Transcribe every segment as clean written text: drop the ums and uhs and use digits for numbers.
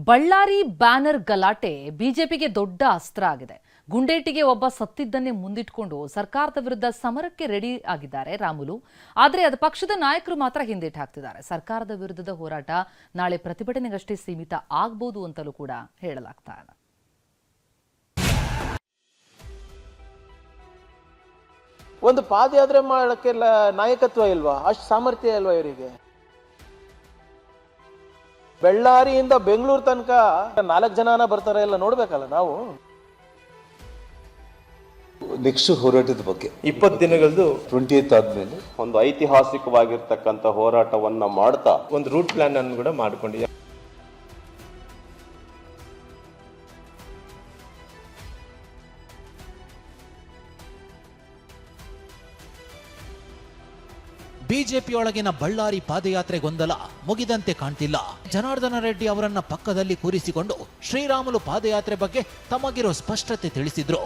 Ballari banner ಗಲಾಟೆ ಬಿಜೆಪಿಗೆ ದೊಡ್ಡ ಅಸ್ತ್ರ ಆಗಿದೆ. ಗುಂಡೇಟಿಗೆ ಒಬ್ಬ ಸತ್ತಿದ್ದನ್ನೇ ಮುಂದಿಟ್ಕೊಂಡು ಸರ್ಕಾರದ ವಿರುದ್ಧ ಸಮರಕ್ಕೆ ರೆಡಿ ಆಗಿದ್ದಾರೆ ರಾಮುಲು. ಆದರೆ ಅದು ಪಕ್ಷದ ನಾಯಕರು ಮಾತ್ರ ಹಿಂದೇಟು ಹಾಕ್ತಿದ್ದಾರೆ. ಸರ್ಕಾರದ ವಿರುದ್ಧದ ಹೋರಾಟ ನಾಳೆ ಪ್ರತಿಭಟನೆಗಷ್ಟೇ ಸೀಮಿತ ಆಗಬಹುದು ಅಂತಲೂ ಕೂಡ ಹೇಳಲಾಗ್ತಾ ಇದೆ. ಒಂದು ಪಾದಯಾತ್ರೆ ಮಾಡಕ್ಕೆಲ್ಲ ನಾಯಕತ್ವ ಇಲ್ವಾ? ಅಷ್ಟು ಸಾಮರ್ಥ್ಯ ಇಲ್ವಾ ಇವರಿಗೆ? ಬೆಳ್ಳಾರಿಯಿಂದ ಬೆಂಗಳೂರು ತನಕ 4 ಜನನ ಬರ್ತಾರೆ, ಎಲ್ಲ ನೋಡ್ಬೇಕಲ್ಲ ನಾವು. ನೆಕ್ಸ್ಟ್ ಹೋರಾಟದ ಬಗ್ಗೆ 20 ದಿನಗಳದ್ದು 28 ಆದ್ಮೇಲೆ ಒಂದು ಐತಿಹಾಸಿಕವಾಗಿರ್ತಕ್ಕಂಥ ಹೋರಾಟವನ್ನ ಮಾಡ್ತಾ ಒಂದು ರೂಟ್ ಪ್ಲಾನ್ ಅನ್ನು ಕೂಡ ಮಾಡ್ಕೊಂಡಿದ್ದಾರೆ. ಬಿಜೆಪಿಯೊಳಗಿನ ಬಳ್ಳಾರಿ ಪಾದಯಾತ್ರೆ ಗೊಂದಲ ಮುಗಿದಂತೆ ಕಾಣ್ತಿಲ್ಲ. ಜನಾರ್ದನ ರೆಡ್ಡಿ ಅವರನ್ನ ಪಕ್ಕದಲ್ಲಿ ಕೂರಿಸಿಕೊಂಡು ಶ್ರೀರಾಮುಲು ಪಾದಯಾತ್ರೆ ಬಗ್ಗೆ ತಮಗಿರೋ ಸ್ಪಷ್ಟತೆ ತಿಳಿಸಿದ್ರು.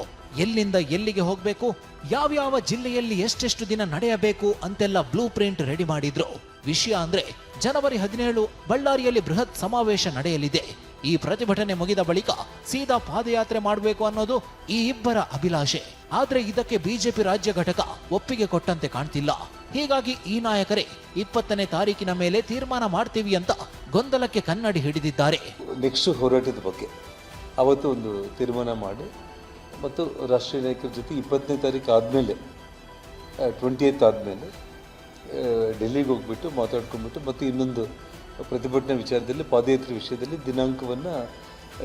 ಎಲ್ಲಿಂದ ಎಲ್ಲಿಗೆ ಹೋಗಬೇಕು, ಯಾವ್ಯಾವ ಜಿಲ್ಲೆಯಲ್ಲಿ ಎಷ್ಟೆಷ್ಟು ದಿನ ನಡೆಯಬೇಕು ಅಂತೆಲ್ಲ ಬ್ಲೂ ಪ್ರಿಂಟ್ ರೆಡಿ ಮಾಡಿದ್ರು. ವಿಷಯ ಅಂದ್ರೆ ಜನವರಿ 17 ಬಳ್ಳಾರಿಯಲ್ಲಿ ಬೃಹತ್ ಸಮಾವೇಶ ನಡೆಯಲಿದೆ. ಈ ಪ್ರತಿಭಟನೆ ಮುಗಿದ ಬಳಿಕ ಸೀದಾ ಪಾದಯಾತ್ರೆ ಮಾಡಬೇಕು ಅನ್ನೋದು ಈ ಇಬ್ಬರ ಅಭಿಲಾಷೆ. ಆದ್ರೆ ಇದಕ್ಕೆ ಬಿಜೆಪಿ ರಾಜ್ಯ ಘಟಕ ಒಪ್ಪಿಗೆ ಕೊಟ್ಟಂತೆ ಕಾಣ್ತಿಲ್ಲ. ಹೀಗಾಗಿ ಈ ನಾಯಕರೇ 20ನೇ ತಾರೀಕಿನ ಮೇಲೆ ತೀರ್ಮಾನ ಮಾಡ್ತೀವಿ ಅಂತ ಗೊಂದಲಕ್ಕೆ ಕನ್ನಡಿ ಹಿಡಿದಿದ್ದಾರೆ. ನೆಕ್ಸ್ಟ್ ಹೋರಾಟದ ಬಗ್ಗೆ ಅವತ್ತು ಒಂದು ತೀರ್ಮಾನ ಮಾಡಿ ಮತ್ತು ರಾಷ್ಟ್ರೀಯ ನಾಯಕರ ಜೊತೆ 20ನೇ ತಾರೀಕು ಆದಮೇಲೆ 28 ಆದಮೇಲೆ ಡೆಲ್ಲಿಗೆ ಹೋಗ್ಬಿಟ್ಟು ಮಾತಾಡ್ಕೊಂಡ್ಬಿಟ್ಟು ಮತ್ತು ಇನ್ನೊಂದು ಪ್ರತಿಭಟನಾ ವಿಚಾರದಲ್ಲಿ ಪಾದಯಾತ್ರೆ ವಿಷಯದಲ್ಲಿ ದಿನಾಂಕವನ್ನು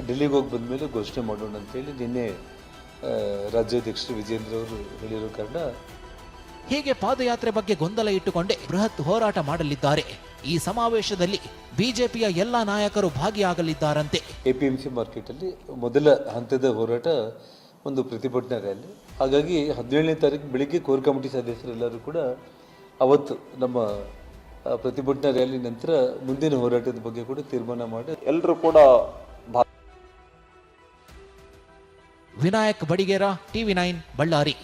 ಡೆಲ್ಲಿಗೆ ಹೋಗಿ ಬಂದ ಮೇಲೆ ಘೋಷಣೆ ಮಾಡೋಣ ಅಂತೇಳಿ ನಿನ್ನೆ ರಾಜ್ಯಾಧ್ಯಕ್ಷರು ವಿಜೇಂದ್ರ ಅವರು ಹೇಳಿರೋ ಕಾರಣ ಹೀಗೆ ಪಾದಯಾತ್ರೆ ಬಗ್ಗೆ ಗೊಂದಲ ಇಟ್ಟುಕೊಂಡೇ ಬೃಹತ್ ಹೋರಾಟ ಮಾಡಲಿದ್ದಾರೆ. ಈ ಸಮಾವೇಶದಲ್ಲಿ ಬಿಜೆಪಿಯ ಎಲ್ಲ ನಾಯಕರು ಭಾಗಿಯಾಗಲಿದ್ದಾರಂತೆ. APMC ಮಾರ್ಕೆಟಲ್ಲಿ ಮೊದಲ ಹಂತದ ಹೋರಾಟ ಒಂದು ಪ್ರತಿಭಟನಾ ರ್ಯಾಲಿ. ಹಾಗಾಗಿ 17ನೇ ತಾರೀಕು ಬೆಳಿಗ್ಗೆ ಕೋರ್ ಕಮಿಟಿ ಸದಸ್ಯರೆಲ್ಲರೂ ಕೂಡ ಅವತ್ತು ನಮ್ಮ ಪ್ರತಿಭಟನಾ ರ್ಯಾಲಿ ನಂತರ ಮುಂದಿನ ಹೋರಾಟದ ಬಗ್ಗೆ ಕೂಡ ತೀರ್ಮಾನ ಮಾಡಿ ಎಲ್ಲರೂ ಕೂಡ ವಿನಾಯಕ್ ಬಡಿಗೇರ, TV9 ಬಳ್ಳಾರಿ.